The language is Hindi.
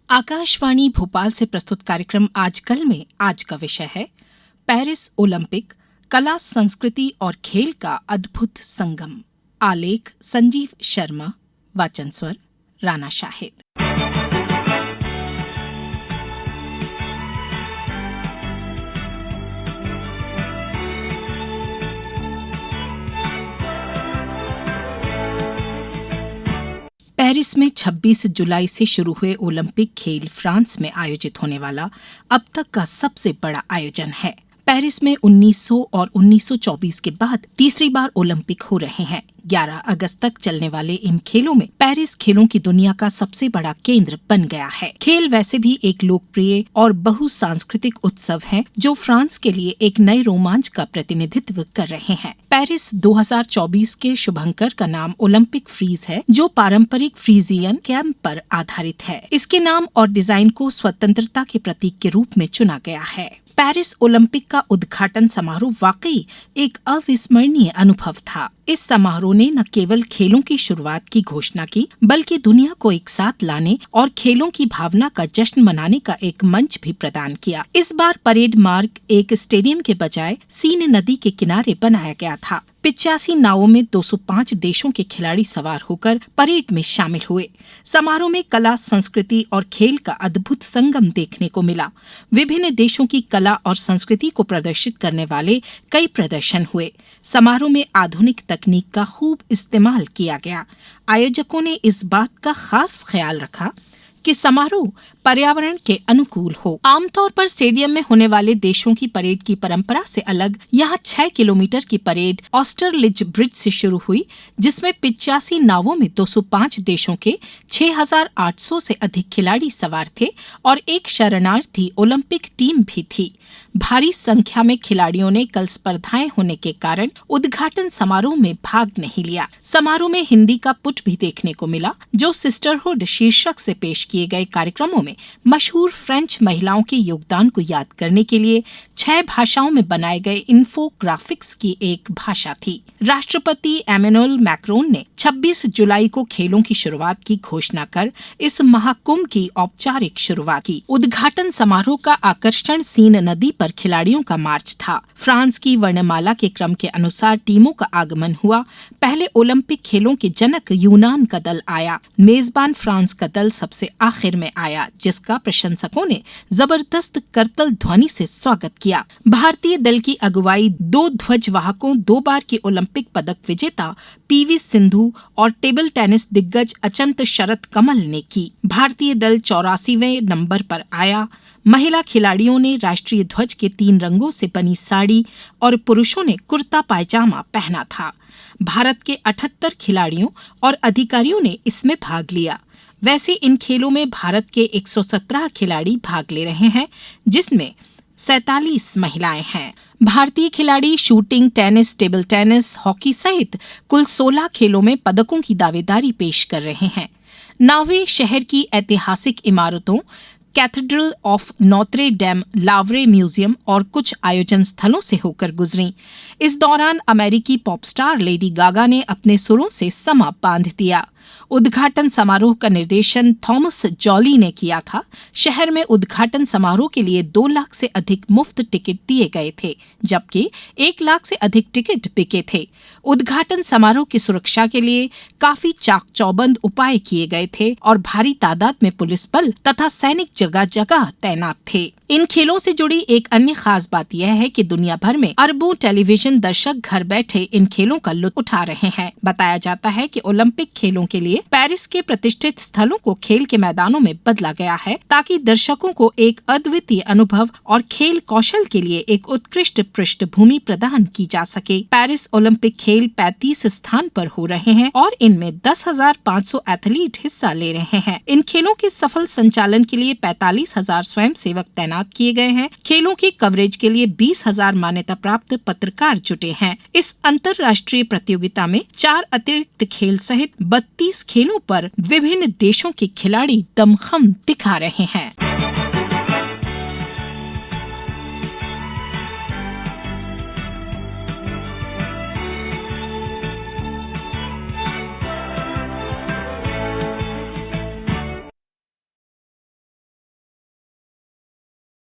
आकाशवाणी भोपाल से प्रस्तुत कार्यक्रम आजकल में आज का विषय है पेरिस ओलंपिक, कला, संस्कृति और खेल का अद्भुत संगम। आलेख संजीव शर्मा, वाचन स्वर राना शाहिद। पेरिस में 26 जुलाई से शुरू हुए ओलंपिक खेल फ्रांस में आयोजित होने वाला अब तक का सबसे बड़ा आयोजन है। पेरिस में 1900 और 1924 के बाद तीसरी बार ओलंपिक हो रहे हैं। 11 अगस्त तक चलने वाले इन खेलों में पेरिस खेलों की दुनिया का सबसे बड़ा केंद्र बन गया है। खेल वैसे भी एक लोकप्रिय और बहुसांस्कृतिक उत्सव है जो फ्रांस के लिए एक नए रोमांच का प्रतिनिधित्व कर रहे हैं। पेरिस 2024 के शुभंकर का नाम ओलंपिक फ्रीज है, जो पारंपरिक फ्रीजियन कैंप पर आधारित है। इसके नाम और डिजाइन को स्वतंत्रता के प्रतीक के रूप में चुना गया है। पेरिस ओलंपिक का उद्घाटन समारोह वाकई एक अविस्मरणीय अनुभव था। इस समारोह ने न केवल खेलों की शुरुआत की घोषणा की, बल्कि दुनिया को एक साथ लाने और खेलों की भावना का जश्न मनाने का एक मंच भी प्रदान किया। इस बार परेड मार्ग एक स्टेडियम के बजाय सीन नदी के किनारे बनाया गया था। 85 नावों में 205 देशों के खिलाड़ी सवार होकर परेड में शामिल हुए। समारोह में कला, संस्कृति और खेल का अद्भुत संगम देखने को मिला। विभिन्न देशों की कला और संस्कृति को प्रदर्शित करने वाले कई प्रदर्शन हुए। समारोह में आधुनिक तकनीक का खूब इस्तेमाल किया गया। आयोजकों ने इस बात का खास ख्याल रखा कि समारोह पर्यावरण के अनुकूल हो। आमतौर पर स्टेडियम में होने वाले देशों की परेड की परंपरा से अलग यहाँ 6 किलोमीटर की परेड ऑस्टरलिच ब्रिज से शुरू हुई, जिसमें 85 नावों में 205 देशों के 6,800 से अधिक खिलाड़ी सवार थे और एक शरणार्थी ओलंपिक टीम भी थी। भारी संख्या में खिलाड़ियों ने कल स्पर्धाएं होने के कारण उद्घाटन समारोह में भाग नहीं लिया। समारोह में हिंदी का पुट भी देखने को मिला, जो सिस्टरहुड शीर्षक से पेश किए गए कार्यक्रमों में मशहूर फ्रेंच महिलाओं के योगदान को याद करने के लिए 6 भाषाओं में बनाए गए इन्फोग्राफिक्स की एक भाषा थी। राष्ट्रपति एमेनुएल मैक्रोन ने 26 जुलाई को खेलों की शुरुआत की घोषणा कर इस महाकुंभ की औपचारिक शुरुआत की। उद्घाटन समारोह का आकर्षण सीन नदी पर खिलाड़ियों का मार्च था। फ्रांस की वर्णमाला के क्रम के अनुसार टीमों का आगमन हुआ। पहले ओलंपिक खेलों के जनक यूनान का दल आया। मेजबान फ्रांस का दल सबसे आखिर में आया, जिसका प्रशंसकों ने जबरदस्त करतल ध्वनि से स्वागत किया। भारतीय दल की अगुवाई 2 ध्वजवाहकों, 2 बार की ओलंपिक पदक विजेता पीवी सिंधु और टेबल टेनिस दिग्गज अचंत शरत कमल ने की। भारतीय दल 84वें नंबर पर आया। महिला खिलाड़ियों ने राष्ट्रीय ध्वज के 3 रंगों से बनी साड़ी और पुरुषों ने कुर्ता पायजामा पहना था। भारत के 78 खिलाड़ियों और अधिकारियों ने इसमें भाग लिया। वैसे इन खेलों में भारत के 117 खिलाड़ी भाग ले रहे हैं, जिसमें 47 महिलाएं हैं। भारतीय खिलाड़ी shooting, tennis, table tennis, hockey सहित कुल 16 खेलों में पदकों की दावेदारी पेश कर रहे हैं। नावें शहर की ऐतिहासिक इमारतों, कैथेड्रल ऑफ नोत्रे डेम, लावरे म्यूजियम और कुछ आयोजन स्थलों से होकर गुजरी। इस दौरान अमेरिकी पॉप स्टार लेडी गागा ने अपने सुरों से समा बांध दिया। उद्घाटन समारोह का निर्देशन थॉमस जॉली ने किया था। शहर में उद्घाटन समारोह के लिए 2 लाख से अधिक मुफ्त टिकट दिए गए थे, जबकि 1 लाख से अधिक टिकट बिके थे। उद्घाटन समारोह की सुरक्षा के लिए काफी चाक चौबंद उपाय किए गए थे और भारी तादाद में पुलिस बल तथा सैनिक जगह जगह तैनात थे। इन खेलों से जुड़ी एक अन्य खास बात यह है कि दुनिया भर में अरबों टेलीविजन दर्शक घर बैठे इन खेलों का लुत्फ उठा रहे हैं। बताया जाता है कि ओलंपिक खेलों के लिए पेरिस के प्रतिष्ठित स्थलों को खेल के मैदानों में बदला गया है, ताकि दर्शकों को एक अद्वितीय अनुभव और खेल कौशल के लिए एक उत्कृष्ट पृष्ठभूमि प्रदान की जा सके। पेरिस ओलंपिक खेल 35 स्थान पर हो रहे हैं और इनमें 10,500 एथलीट हिस्सा ले रहे हैं। इन खेलों के सफल संचालन के लिए 45,000 स्वयंसेवक तैनात किए गए हैं। खेलों की कवरेज के लिए 20,000 मान्यता प्राप्त पत्रकार जुटे हैं। इस अंतर्राष्ट्रीय प्रतियोगिता में 4 अतिरिक्त खेल सहित 32 खेलों पर विभिन्न देशों के खिलाड़ी दमखम दिखा रहे हैं।